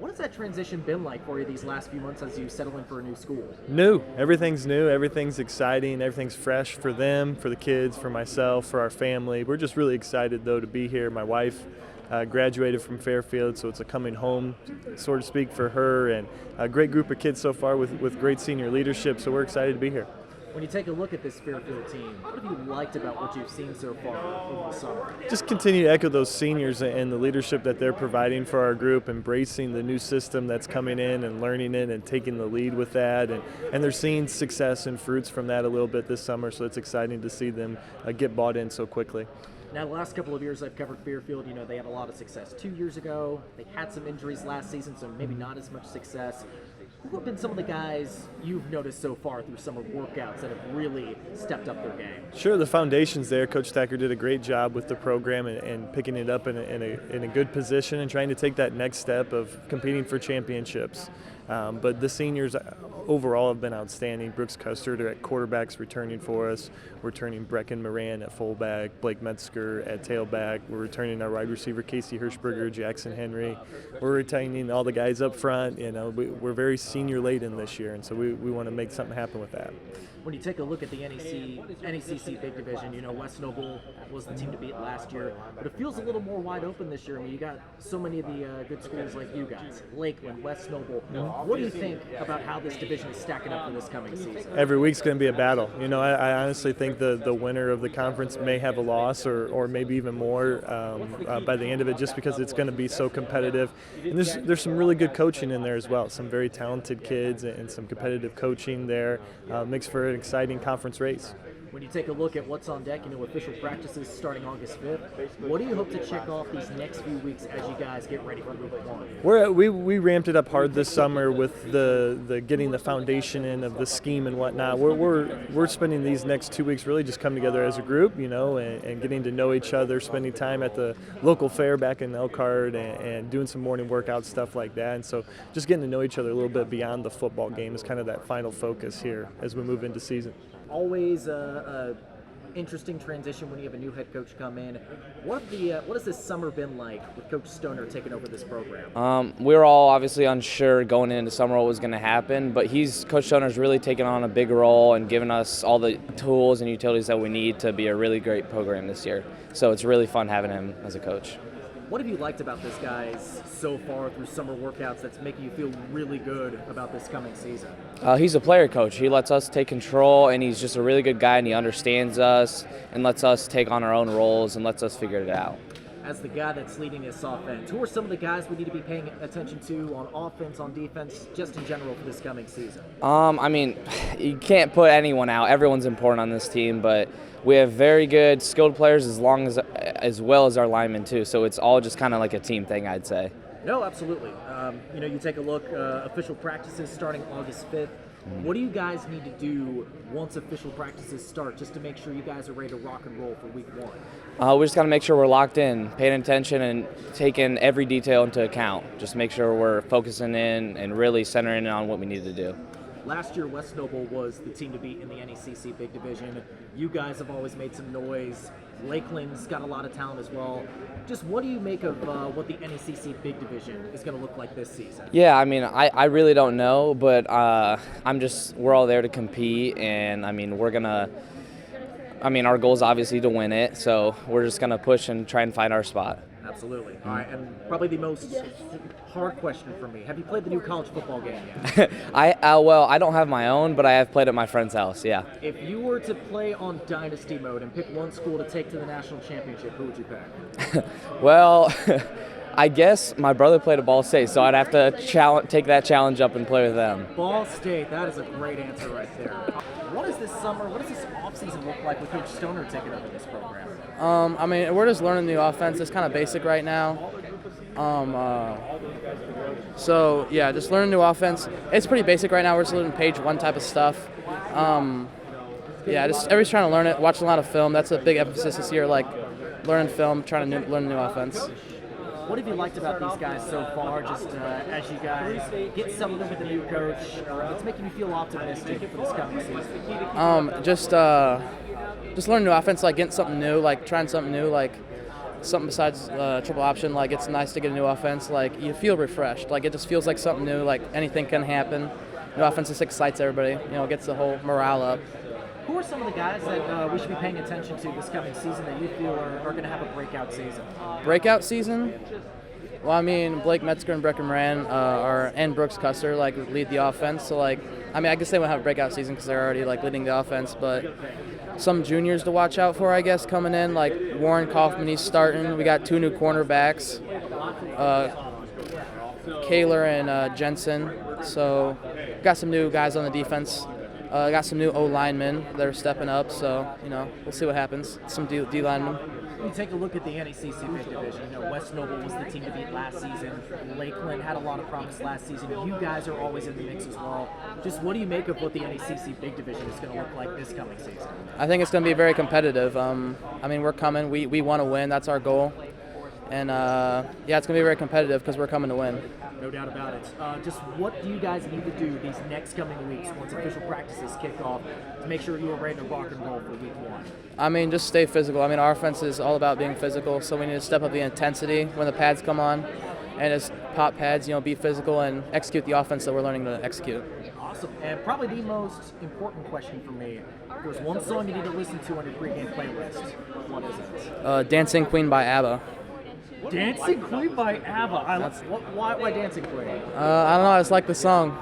What has that transition been like for you these last few months as you settle in for a new school? New. Everything's new. Everything's exciting. Everything's fresh for them, for the kids, for myself, for our family. We're just really excited, though, to be here. My wife graduated from Fairfield, so it's a coming home, so to speak, for her. And a great group of kids so far with great senior leadership, so we're excited to be here. When you take a look at this Fairfield team, what have you liked about what you've seen so far over the summer? Just continue to echo those seniors and the leadership that they're providing for our group, embracing the new system that's coming in and learning it and taking the lead with that. And they're seeing success and fruits from that a little bit this summer, so it's exciting to see them get bought in so quickly. Now, the last couple of years I've covered Fairfield, they had a lot of success 2 years ago. They had some injuries last season, so maybe not as much success. Who have been some of the guys you've noticed so far through summer workouts that have really stepped up their game? Sure, the foundation's there. Coach Thacker did a great job with the program and picking it up in a good position and trying to take that next step of competing for championships. But the seniors overall have been outstanding. Brooks Custer at quarterbacks returning for us. We're returning Brecken Moran at fullback, Blake Metzger at tailback. We're returning our wide receiver Casey Hirschberger, Jackson Henry. We're retaining all the guys up front. We're very senior laden this year, and so we want to make something happen with that. When you take a look at the NECC Big Division, West Noble was the team to beat last year, but it feels a little more wide open this year. I mean, you got so many of the good schools like you guys, Lakeland, West Noble. What do you think about how this division is stacking up for this coming season? Every week's going to be a battle. I honestly think the winner of the conference may have a loss or maybe even more by the end of it, just because it's going to be so competitive. And there's some really good coaching in there as well. Some very talented kids and some competitive coaching there. Makes for an exciting conference race. When you take a look at what's on deck, official practices starting August 5th, what do you hope to check off these next few weeks as you guys get ready for Group 1? We ramped it up hard this summer with the getting the foundation in of the scheme and whatnot. We're spending these next 2 weeks really just coming together as a group, and getting to know each other, spending time at the local fair back in Elkhart and doing some morning workout stuff like that. And so just getting to know each other a little bit beyond the football game is kind of that final focus here as we move into season. Always a interesting transition when you have a new head coach come in. What has this summer been like with Coach Stoner taking over this program? We were all obviously unsure going into summer what was going to happen, but Coach Stoner's really taken on a big role and given us all the tools and utilities that we need to be a really great program this year. So it's really fun having him as a coach. What have you liked about this guys so far through summer workouts that's making you feel really good about this coming season? He's a player coach. He lets us take control, and he's just a really good guy, and he understands us and lets us take on our own roles and lets us figure it out. As the guy that's leading this offense, who are some of the guys we need to be paying attention to on offense, on defense, just in general for this coming season? You can't put anyone out. Everyone's important on this team, but we have very good skilled players as well as our linemen too. So it's all just kind of like a team thing, I'd say. No, absolutely. You take a look, official practices starting August 5th. What do you guys need to do once official practices start just to make sure you guys are ready to rock and roll for week 1? We just got to make sure we're locked in, paying attention and taking every detail into account. Just make sure we're focusing in and really centering in on what we need to do. Last year, West Noble was the team to beat in the NECC Big Division. You guys have always made some noise. Lakeland's got a lot of talent as well. Just what do you make of what the NECC Big Division is going to look like this season? Yeah, I really don't know, but we're all there to compete, and our goal is obviously to win it, so we're just going to push and try and find our spot. Absolutely. All right, and probably the most hard question for me. Have you played the new college football game yet? I don't have my own, but I have played at my friend's house, yeah. If you were to play on Dynasty mode and pick one school to take to the national championship, who would you pick? Well, I guess my brother played at Ball State, so I'd have to take that challenge up and play with them. Ball State, that is a great answer right there. What does this offseason look like with Coach Stoner taking over this program? We're just learning the offense. It's kind of basic right now. Just learning new offense. It's pretty basic right now. We're just learning page one type of stuff. Everybody's trying to learn it, watching a lot of film. That's a big emphasis this year, like learning film, trying to learn a new offense. What have you liked about these guys so far, just as you guys get settled in with the new coach? What's making you feel optimistic for this coming season? Just learning new offense, like getting something new, like trying something new, like something besides triple option. Like, it's nice to get a new offense. Like, you feel refreshed. Like, it just feels like something new. Like, anything can happen. New offense just excites everybody. You know, gets the whole morale up. Who are some of the guys that we should be paying attention to this coming season that you feel are going to have a breakout season? Breakout season? Well, I mean, Blake Metzger and Brecken Moran and Brooks Custer lead the offense. So I guess they won't have a breakout season because they're already leading the offense. But some juniors to watch out for, I guess, coming in, like Warren Kauffman, he's starting. We got 2 new cornerbacks, Kaler and Jensen. So got some new guys on the defense. Got some new O linemen that are stepping up. So we'll see what happens. Some D linemen. You take a look at the NACC Big Division. West Noble was the team to beat last season. Lakeland had a lot of promise last season. You guys are always in the mix as well. Just what do you make of what the NACC Big Division is going to look like this coming season? I think it's going to be very competitive. We're coming. We want to win. That's our goal. And it's going to be very competitive because we're coming to win. No doubt about it. Just what do you guys need to do these next coming weeks once official practices kick off to make sure you are ready to rock and roll for week 1? Just stay physical. Our offense is all about being physical, so we need to step up the intensity when the pads come on and just pop pads, be physical and execute the offense that we're learning to execute. Awesome. And probably the most important question for me, if there's one song you need to listen to on your pregame playlist, what is it? Dancing Queen by ABBA. Dancing Queen by ABBA. Why Dancing Queen? I don't know. I just like the song.